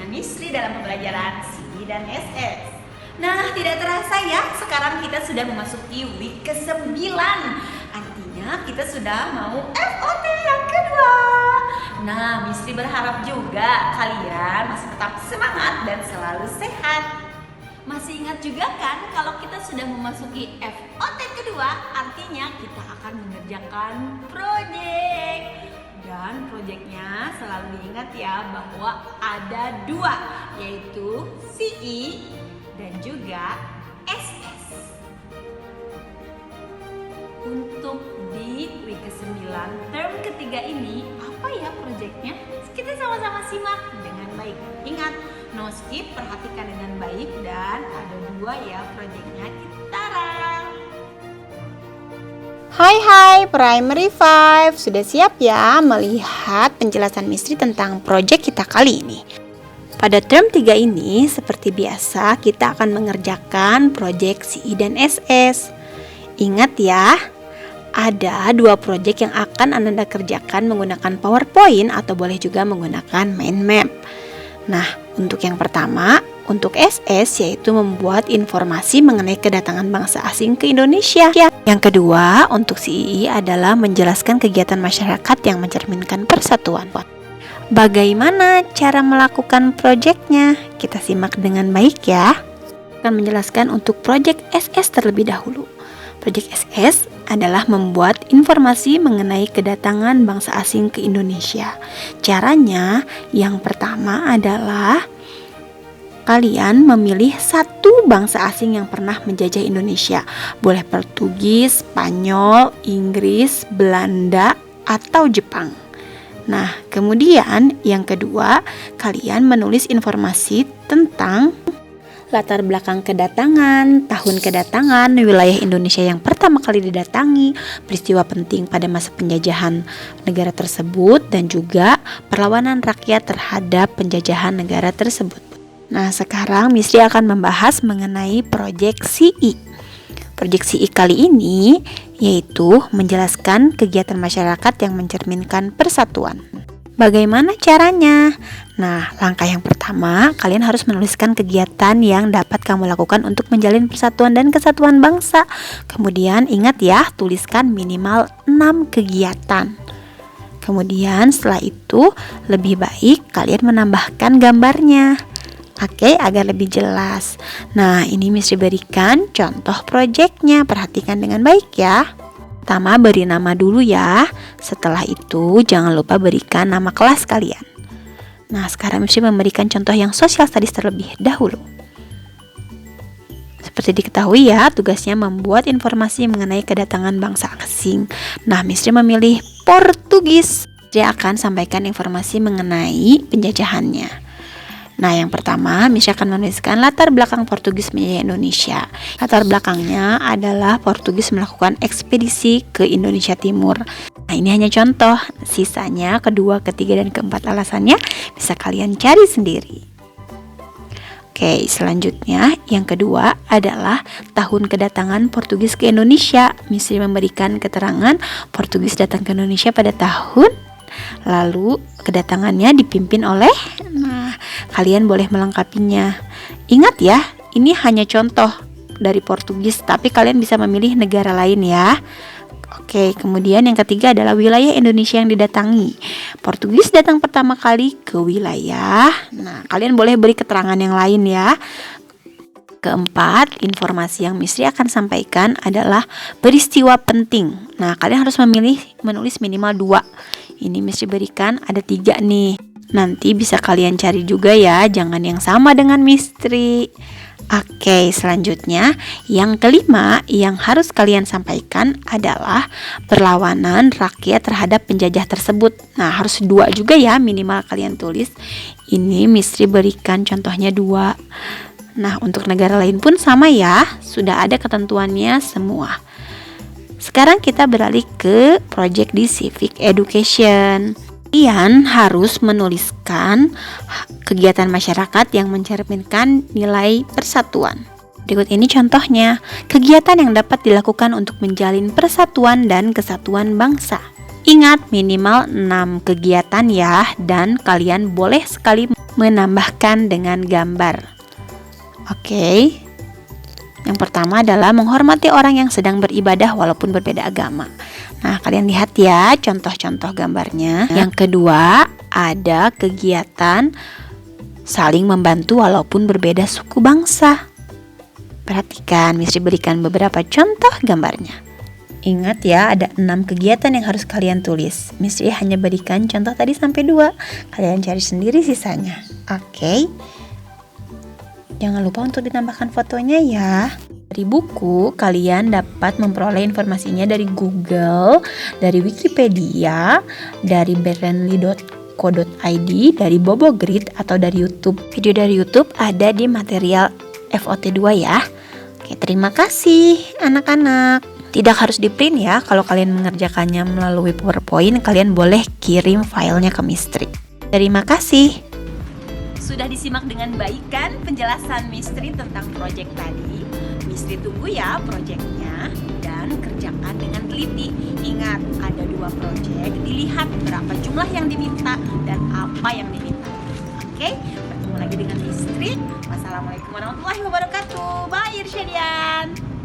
dengan Misri dalam pembelajaran CI dan SS. Nah, tidak terasa ya, sekarang kita sudah memasuki week ke-9. Artinya kita sudah mau FOT yang kedua. Nah, Misri berharap juga kalian masih tetap semangat dan selalu sehat. Masih ingat juga kan kalau kita sudah memasuki FOT kedua, artinya kita akan mengerjakan proyek. Dan proyeknya selalu diingat ya bahwa ada 2, yaitu CI dan juga SS. Untuk di week ke-9 term ketiga ini, apa ya proyeknya? Kita sama-sama simak dengan baik. Ingat, no skip, perhatikan dengan baik, dan ada 2 ya proyeknya, kita rang. Hai Primary 5, sudah siap ya melihat penjelasan Misri tentang proyek kita kali ini? Pada term 3 ini, seperti biasa kita akan mengerjakan proyek CI dan SS. Ingat ya, ada 2 proyek yang akan Anda kerjakan menggunakan PowerPoint atau boleh juga menggunakan mind map. Nah, untuk yang pertama, untuk SS yaitu membuat informasi mengenai kedatangan bangsa asing ke Indonesia. Yang kedua, untuk CI adalah menjelaskan kegiatan masyarakat yang mencerminkan persatuan. Bagaimana cara melakukan proyeknya? Kita simak dengan baik ya. Akan menjelaskan untuk proyek SS terlebih dahulu. Proyek SS adalah membuat informasi mengenai kedatangan bangsa asing ke Indonesia. Caranya yang pertama adalah kalian memilih 1 bangsa asing yang pernah menjajah Indonesia. Boleh Portugis, Spanyol, Inggris, Belanda, atau Jepang. Nah, kemudian yang kedua, kalian menulis informasi tentang latar belakang kedatangan, tahun kedatangan, wilayah Indonesia yang pertama kali didatangi, peristiwa penting pada masa penjajahan negara tersebut, dan juga perlawanan rakyat terhadap penjajahan negara tersebut. Nah, sekarang Misri akan membahas mengenai proyek CI. Proyek CI kali ini yaitu menjelaskan kegiatan masyarakat yang mencerminkan persatuan. Bagaimana caranya? Nah, langkah yang pertama, kalian harus menuliskan kegiatan yang dapat kamu lakukan untuk menjalin persatuan dan kesatuan bangsa. Kemudian ingat ya, tuliskan minimal 6 kegiatan. Kemudian setelah itu, lebih baik kalian menambahkan gambarnya. Oke, agar lebih jelas. Nah, ini Misri berikan contoh proyeknya. Perhatikan dengan baik ya. Pertama, beri nama dulu ya. Setelah itu, jangan lupa berikan nama kelas kalian. Nah, sekarang Misri memberikan contoh yang social studies terlebih dahulu. Seperti diketahui ya, tugasnya membuat informasi mengenai kedatangan bangsa asing. Nah, Misri memilih Portugis. Dia akan sampaikan informasi mengenai penjajahannya. Nah, yang pertama, Misri akan menuliskan latar belakang Portugis menjajah Indonesia. Latar belakangnya adalah Portugis melakukan ekspedisi ke Indonesia Timur. Nah, ini hanya contoh. Sisanya, kedua, ketiga, dan keempat alasannya bisa kalian cari sendiri. Oke, selanjutnya yang kedua adalah tahun kedatangan Portugis ke Indonesia. Misri memberikan keterangan Portugis datang ke Indonesia pada tahun, lalu kedatangannya dipimpin oleh, kalian boleh melengkapinya. Ingat ya, ini hanya contoh dari Portugis, tapi kalian bisa memilih negara lain ya. Oke, kemudian yang ketiga adalah wilayah Indonesia yang didatangi. Portugis datang pertama kali ke wilayah. Nah, kalian boleh beri keterangan yang lain ya. Keempat, informasi yang Misri akan sampaikan adalah peristiwa penting. Nah, kalian harus menulis minimal 2. Ini Misri berikan ada 3 nih. Nanti bisa kalian cari juga ya, jangan yang sama dengan Misri. Oke, selanjutnya yang kelima yang harus kalian sampaikan adalah perlawanan rakyat terhadap penjajah tersebut. Nah, harus 2 juga ya minimal kalian tulis. Ini Misri berikan contohnya 2. Nah, untuk negara lain pun sama ya, sudah ada ketentuannya semua. Sekarang kita beralih ke project di Civic Education. Kalian harus menuliskan kegiatan masyarakat yang mencerminkan nilai persatuan. Berikut ini contohnya, kegiatan yang dapat dilakukan untuk menjalin persatuan dan kesatuan bangsa. Ingat minimal 6 kegiatan ya, dan kalian boleh sekali menambahkan dengan gambar. Oke. Yang pertama adalah menghormati orang yang sedang beribadah walaupun berbeda agama. Nah, kalian lihat ya contoh-contoh gambarnya. Yang kedua, ada kegiatan saling membantu walaupun berbeda suku bangsa. Perhatikan, Mistri berikan beberapa contoh gambarnya. Ingat ya, ada 6 kegiatan yang harus kalian tulis. Mistri hanya berikan contoh tadi sampai 2. Kalian cari sendiri sisanya. Oke. Jangan lupa untuk ditambahkan fotonya ya. Dari buku, kalian dapat memperoleh informasinya dari Google, dari Wikipedia, dari brandly.co.id, dari Bobogrid, atau dari YouTube. Video dari YouTube ada di material FOT2 ya. Oke, terima kasih anak-anak. Tidak harus di print ya. Kalau kalian mengerjakannya melalui PowerPoint, kalian boleh kirim filenya ke Mistri. Terima kasih. Sudah disimak dengan baik kan penjelasan Mistri tentang proyek tadi? Mistri tunggu ya proyeknya dan kerjakan dengan teliti. Ingat, ada 2 proyek, dilihat berapa jumlah yang diminta dan apa yang diminta. Oke, bertemu lagi dengan Mistri. Wassalamualaikum warahmatullahi wabarakatuh. Bye Irsyadian.